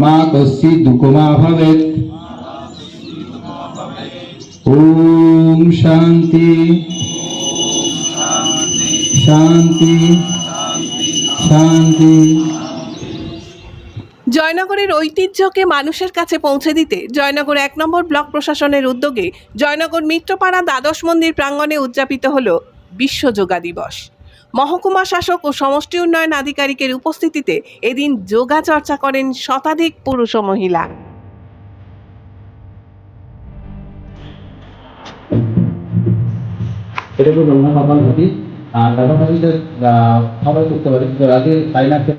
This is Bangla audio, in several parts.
মা কশ্চিৎ দুঃখমা ভবেৎ। ওম শান্তি শান্তি শান্তি। জয়নগরের ঐতিহ্যকে মানুষের কাছে পৌঁছে দিতে জয়নগর ১ নম্বর ব্লক প্রশাসনের উদ্যোগে জয়নগর মিত্রপাড়া দ্বাদশ মন্দির প্রাঙ্গণে উদযাপিত হল বিশ্ব যোগা দিবস। মহকুমা শাসক ও সমষ্টি উন্নয়ন আধিকারিকের উপস্থিতিতে এদিন যোগা চর্চা করেন শতাধিক পুরুষ ও মহিলা। এটা তো ব্রহ্মকপাল ঘটি আর ব্রহ্মকপালটা সবাই করতে পারে, কিন্তু রাতে সাইনাসে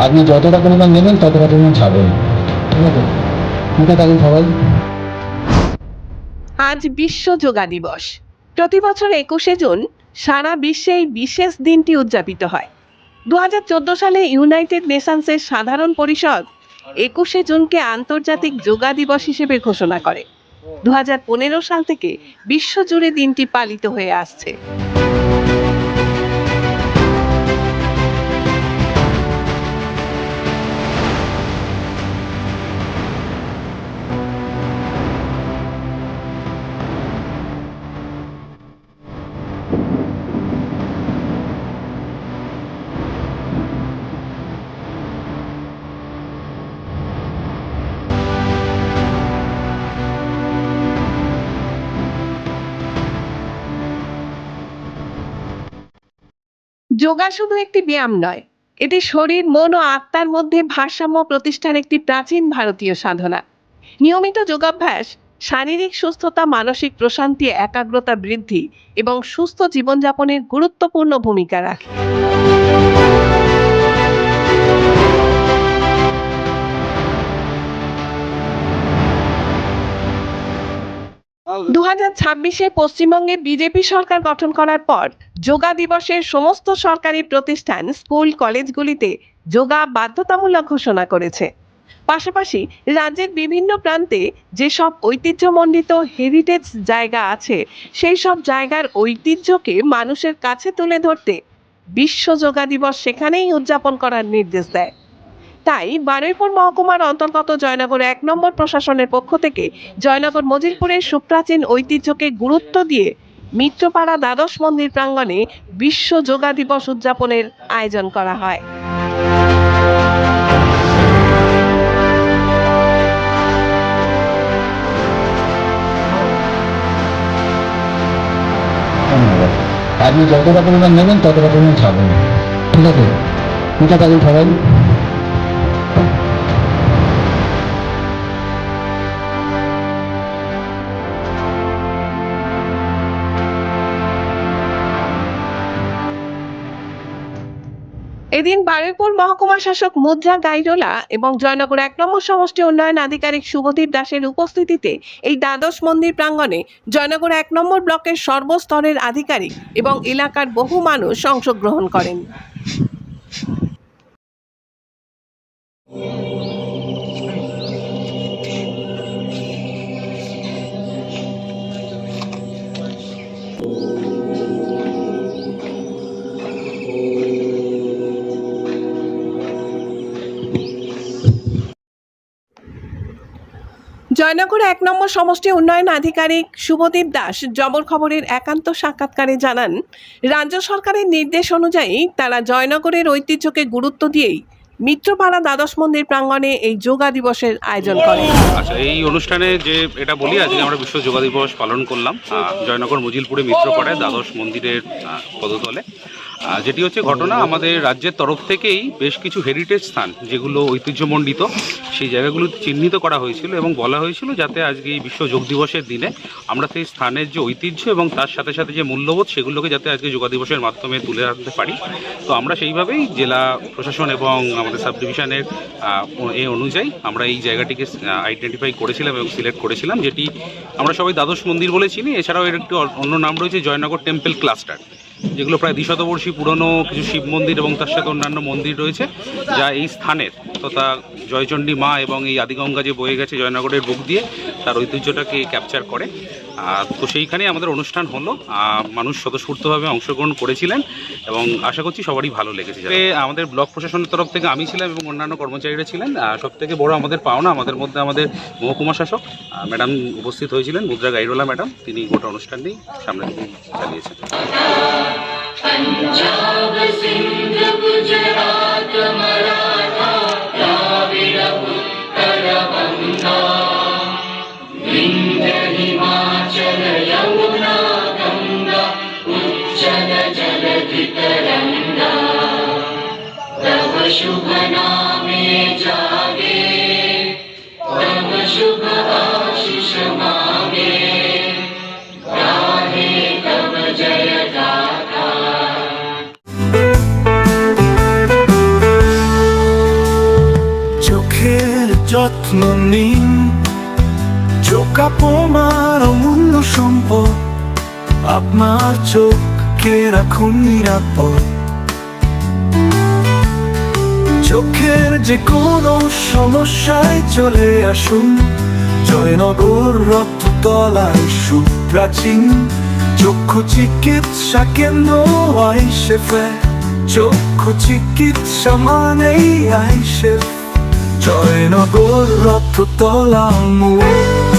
আপনি যতটা পরিমাণ নেবেন ততটা পরিমাণ ছাড়বেন, ঠিক আছে? ঠিক আছে, থাকুন সবাই। আজ বিশ্ব যোগা দিবস। প্রতি বছর ২১শে জুন সারা বিশ্বে এই বিশেষ দিনটি উদযাপিত হয়। ২০১৪ সালে ইউনাইটেড নেশনসের সাধারণ পরিষদ ২১শে জুনকে আন্তর্জাতিক যোগা দিবস হিসেবে ঘোষণা করে। ২০১৫ সাল থেকে বিশ্বজুড়ে দিনটি পালিত হয়ে আসছে। যোগা শুধু একটি ব্যায়াম নয়, এটি শরীর, মন ও আত্মার মধ্যে ভারসাম্য প্রতিষ্ঠার একটি প্রাচীন ভারতীয় সাধনা। নিয়মিত যোগাভ্যাস শারীরিক সুস্থতা, মানসিক প্রশান্তি, একাগ্রতা বৃদ্ধি এবং সুস্থ জীবনযাপনের গুরুত্বপূর্ণ ভূমিকা রাখে। ২০২৬-এ পশ্চিমবঙ্গে বিজেপি সরকার গঠন করার পর যোগা দিবসের সমস্ত সরকারি প্রতিষ্ঠান, স্কুল, কলেজগুলিতে যোগা বাধ্যতামূলক ঘোষণা করেছে। পাশাপাশি রাজ্যের বিভিন্ন প্রান্তে যেসব ঐতিহ্যমণ্ডিত হেরিটেজ জায়গা আছে, সেই সব জায়গার ঐতিহ্যকে মানুষের কাছে তুলে ধরতে বিশ্ব যোগা দিবস সেখানেই উদযাপন করার নির্দেশ দেয়। তাই বারুইপুর মহকুমার অন্তর্গত জয়নগর ১ নম্বর প্রশাসনের পক্ষ থেকে জয়নগর মজিলপুরের সুপ্রাচীন ঐতিহ্যকে গুরুত্ব দিয়ে মিত্রপাড়া দ্বাদশ মন্দির প্রাঙ্গণে বিশ্ব যোগা দিবস উদযাপনের আয়োজন করা হয়। আপনি যতটা পরিমাণ নেবেন ততটা পরিমাণ ছাড়বেন, ঠিক আছে? ঠিক আছে, থাকুন সবাই। এদিন বারুইপুর মহকুমা শাসক মুদ্রা গাইডোলা এবং জয়নগর ১ নম্বর সমষ্টি উন্নয়ন আধিকারিক শুভদীপ দাসের উপস্থিতিতে এই দ্বাদশ মন্দির প্রাঙ্গণে জয়নগর ১ নম্বর ব্লকের সর্বস্তরের আধিকারিক এবং এলাকার বহু মানুষ অংশগ্রহণ করেন। জয়নগর ১ নম্বর সমষ্টি উন্নয়ন আধিকারিক শুভদীপ দাস জবর খবরের একান্ত সাক্ষাৎকারে জানান, রাজ্য সরকারের নির্দেশ অনুযায়ী তারা জয়নগরের ঐতিহ্যকে গুরুত্ব দিয়েই মিত্রপাড়া দ্বাদশ মন্দির প্রাঙ্গণে এই যোগা দিবসের আয়োজন করে। আচ্ছা, এই অনুষ্ঠানে যে এটা বলি, আজকে আমরা বিশ্ব যোগা দিবস পালন করলাম জয়নগর মজিলপুরে মিত্রপাড়ায় দ্বাদশ মন্দিরের পদতলে। যেটি হচ্ছে ঘটনা, আমাদের রাজ্যের তরফ থেকেই বেশ কিছু হেরিটেজ স্থান যেগুলো ঐতিহ্যমণ্ডিত, সেই জায়গাগুলো চিহ্নিত করা হয়েছিল এবং বলা হয়েছিল যাতে আজকে এই বিশ্ব যোগ দিবসের দিনে আমরা সেই স্থানের যে ঐতিহ্য এবং তার সাথে সাথে যে মূল্যবোধ সেগুলোকে যাতে আজকে যোগা দিবসের মাধ্যমে তুলে আনতে পারি। তো আমরা সেইভাবেই জেলা প্রশাসন এবং আমাদের সাব ডিভিশনের এ অনুযায়ী আমরা এই জায়গাটিকে আইডেন্টিফাই করেছিলাম এবং সিলেক্ট করেছিলাম, যেটি আমরা সবাই দ্বাদশ মন্দির বলে চিনি। এছাড়াও এর একটি অন্য নাম রয়েছে জয়নগর টেম্পল ক্লাস্টার, যেগুলো প্রায় ২০০ শতবর্ষী পুরনো কিছু শিব মন্দির এবং তার সাথে অন্যান্য মন্দির রয়েছে, যা এই স্থানের তথা জয়চণ্ডী মা এবং এই আদিগঙ্গা যে বয়ে গেছে জয়নগরের বুক দিয়ে, তার ঐতিহ্যটাকে ক্যাপচার করে। তো সেইখানে আমাদের অনুষ্ঠান হলো, মানুষ স্বতঃস্ফূর্তভাবে অংশগ্রহণ করেছিলেন এবং আশা করছি সবারই ভালো লেগেছে। আমাদের ব্লক প্রশাসনের তরফ থেকে আমি ছিলাম এবং অন্যান্য কর্মচারীরা ছিলেন। সব থেকে বড় আমাদের পাওনা, আমাদের মধ্যে আমাদের মহকুমা শাসক ম্যাডাম উপস্থিত হয়েছিলেন, মুদ্রা গাইরোলা ম্যাডাম, তিনি গোটা অনুষ্ঠানটি সামনে থেকে চালিয়েছেন। पंजाब सिंध गुजरात मराठा द्राविड उत्तर बंगा विंध्य हिमाचल यमुना गंगा उच्चल जलधि तरंगा तव शुभ नामे जागे तव शुभ आशीष मांगे गाहे तव जय गाथा। চোখের যত্ন নিন, চোখ আপনার অমূল্য সম্পদ, আপনার চোখকে রাখুন নিরাপদ। চোখের যে কোনো সমস্যায় চলে আসুন জয়নগর রক্ততলায় সুপ্রাচীন চক্ষু চিকিৎসা কেন্দ্র আইসেফে। চক্ষু চিকিৎসা মানেই আইসেফ, জয়নগর রক্ততলা মোড়।